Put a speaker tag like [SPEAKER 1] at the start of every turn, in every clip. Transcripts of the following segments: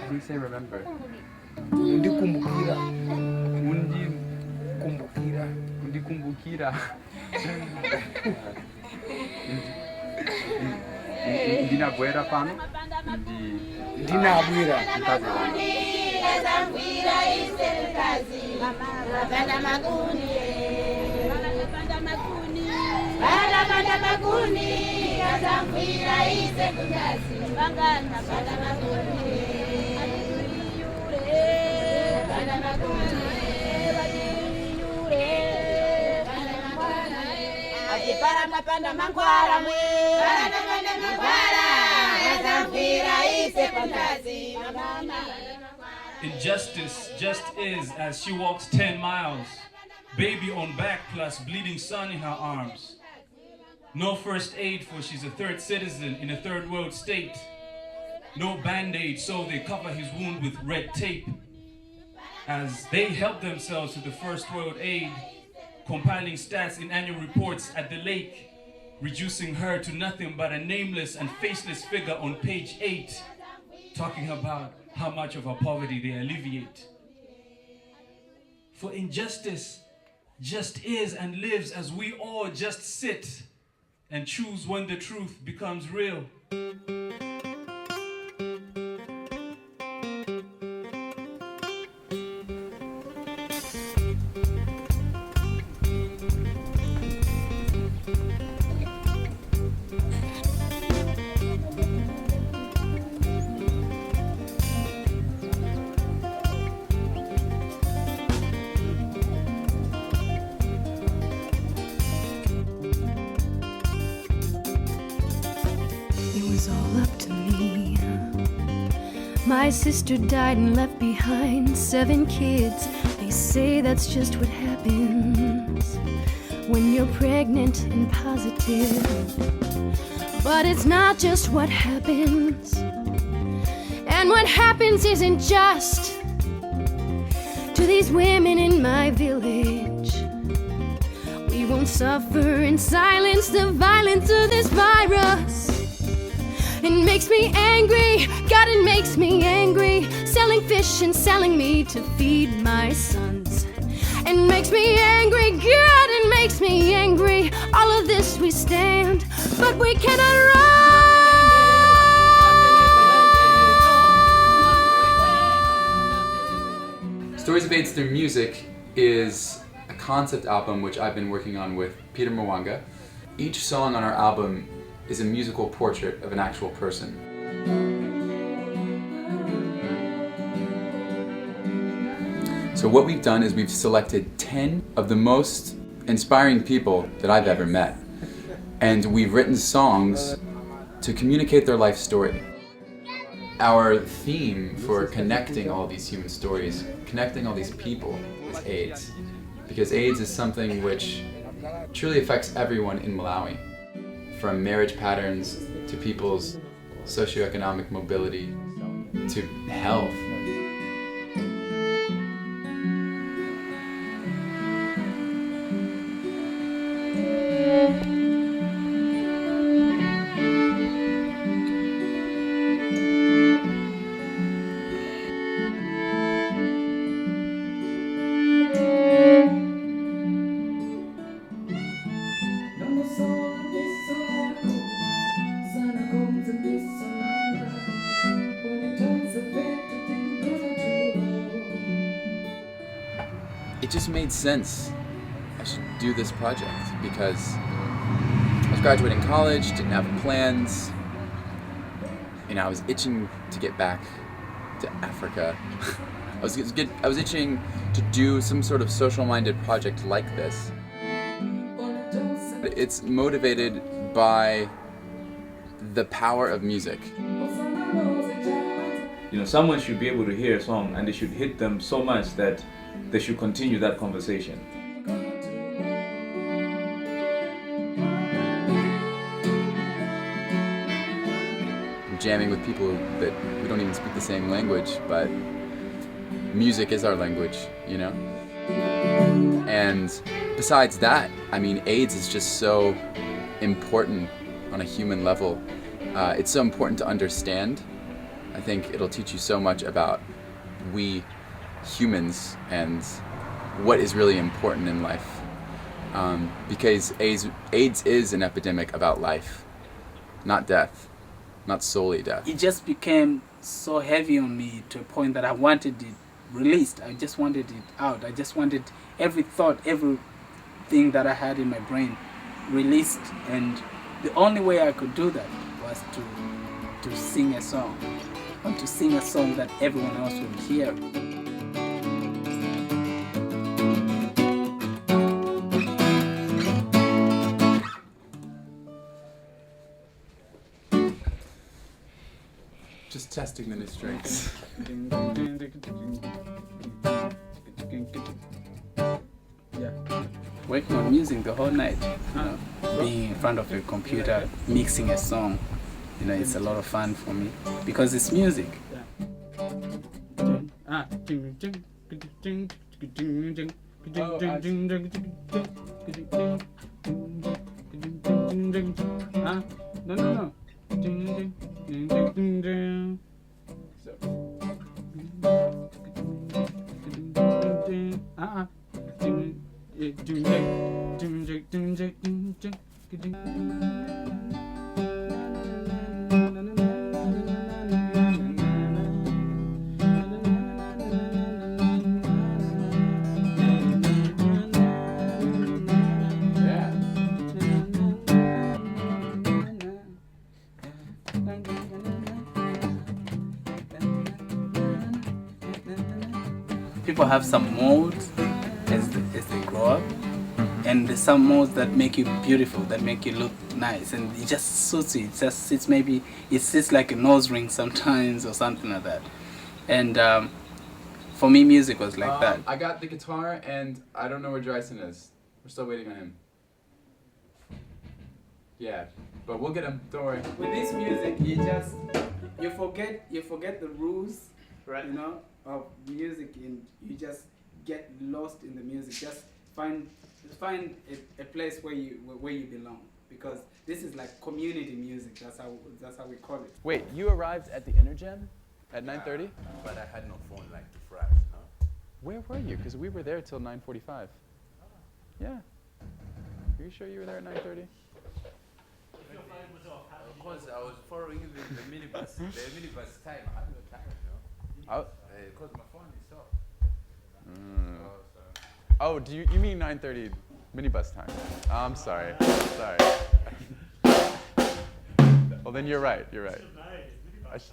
[SPEAKER 1] do you say remember?
[SPEAKER 2] Ndikumbukira.
[SPEAKER 1] Undikumbukira. Ndinabwera pano.
[SPEAKER 2] Ndinabwera.
[SPEAKER 1] Mkazi wangu.
[SPEAKER 3] Injustice just is as she walks 10 miles, baby on back plus bleeding son in her arms. No first aid for she's a third citizen in a third world state. No band-aid so they cover his wound with red tape. As they help themselves to the first world aid, compiling stats in annual reports at the lake, reducing her to nothing but a nameless and faceless figure on page 8, talking about how much of her poverty they alleviate. For injustice just is and lives as we all just sit and choose when the truth becomes real.
[SPEAKER 4] All up to me. My sister died and left behind 7 kids. They say that's just what happens when you're pregnant and positive. But it's not just what happens, and what happens isn't just to these women in my village. We won't suffer in silence the violence of this virus. It makes me angry, God, it makes me angry. Selling fish and selling me to feed my sons. It makes me angry, God, it makes me angry. All of this we stand, but we cannot run.
[SPEAKER 1] Stories of AIDS Through Music is a concept album which I've been working on with Peter Mwanga. Each song on our album is a musical portrait of an actual person. So what we've done is we've selected 10 of the most inspiring people that I've ever met. And we've written songs to communicate their life story. Our theme for connecting all these human stories, connecting all these people, is AIDS. Because AIDS is something which truly affects everyone in Malawi. From marriage patterns to people's socioeconomic mobility to health. It just made sense. I should do this project because I was graduating college, didn't have plans, and I was itching to get back to Africa. I was itching to do some sort of social-minded project like this. It's motivated by the power of music.
[SPEAKER 5] You know, someone should be able to hear a song and it should hit them so much that they should continue that conversation.
[SPEAKER 1] I'm jamming with people that we don't even speak the same language, but music is our language, you know? And besides that, I mean, AIDS is just so important on a human level. It's so important to understand. I think it'll teach you so much about we humans and what is really important in life. Because AIDS is an epidemic about life, not death, not solely death.
[SPEAKER 6] It just became so heavy on me to a point that I wanted it released. I just wanted it out. I just wanted every thought, everything that I had in my brain released, and the only way I could do that was to sing a song, and to sing a song that everyone else would hear.
[SPEAKER 1] Just testing the new strings.
[SPEAKER 6] Yeah. Working on music the whole night, you know, being in front of a computer, mixing a song, you know, it's a lot of fun for me because it's music. No. People have some modes as they grow up, and there's some modes that make you beautiful, that make you look nice, and it just suits you. It just sits, maybe it sits like a nose ring sometimes or something like that. And for me, music was like that.
[SPEAKER 1] I got the guitar, and I don't know where Dryson is. We're still waiting on him. Yeah, but we'll get him. Don't worry.
[SPEAKER 6] With this music, you forget the rules, right? You know, of music, and you just get lost in the music. Just find a place where you belong, because this is like community music. That's how we call it.
[SPEAKER 1] Wait, you arrived at the Intergem at 9:30?
[SPEAKER 7] But I had no phone like to flash, huh?
[SPEAKER 1] Where were you? Because we were there till 9:45. Yeah. Are you sure you were there at 9:30?
[SPEAKER 7] Of course, I was following the minibus, the minibus time. I had no time, you know? Because my phone is off.
[SPEAKER 1] Oh, do you mean 9:30 minibus time? I'm sorry. Sorry. Well, then you're right. You're right.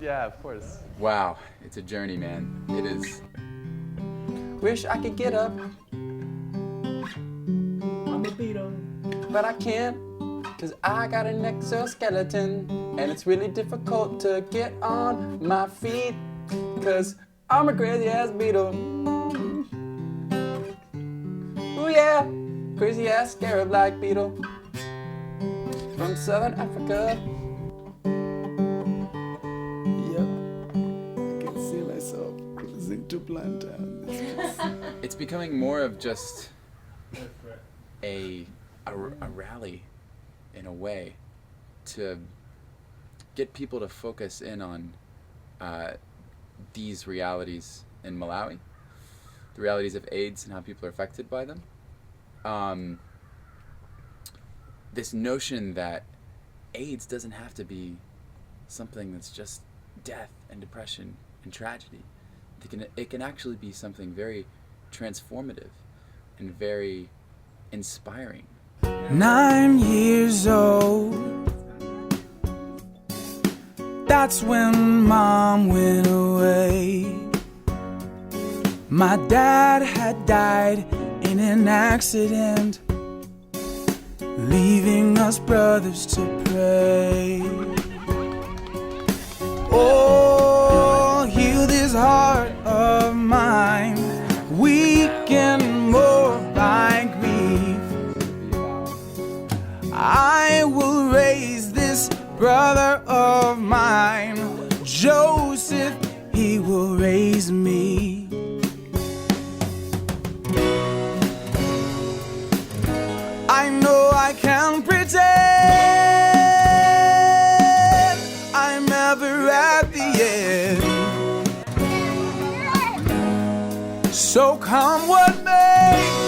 [SPEAKER 1] Yeah, of course. Wow, it's a journey, man. It is. Wish I could get up, but I can't, 'cause I got an exoskeleton, and it's really difficult to get on my feet, 'cause I'm a crazy ass beetle. Ooh yeah, crazy ass scarab-like beetle from Southern Africa.
[SPEAKER 2] Yep. I can see myself cruising to Plantown.
[SPEAKER 1] It's becoming more of just a rally, in a way, to get people to focus in on these realities in Malawi, the realities of AIDS and how people are affected by them. This notion that AIDS doesn't have to be something that's just death and depression and tragedy. It can actually be something very transformative and very inspiring.
[SPEAKER 8] 9 years old, that's when Mom went away. My dad had died in an accident, leaving us brothers to pray. Oh, heal this heart of mine, weak and more by grief. I will raise this brother of mine, Joseph, he will raise me. I know I can't pretend I'm ever at the end. So come what may.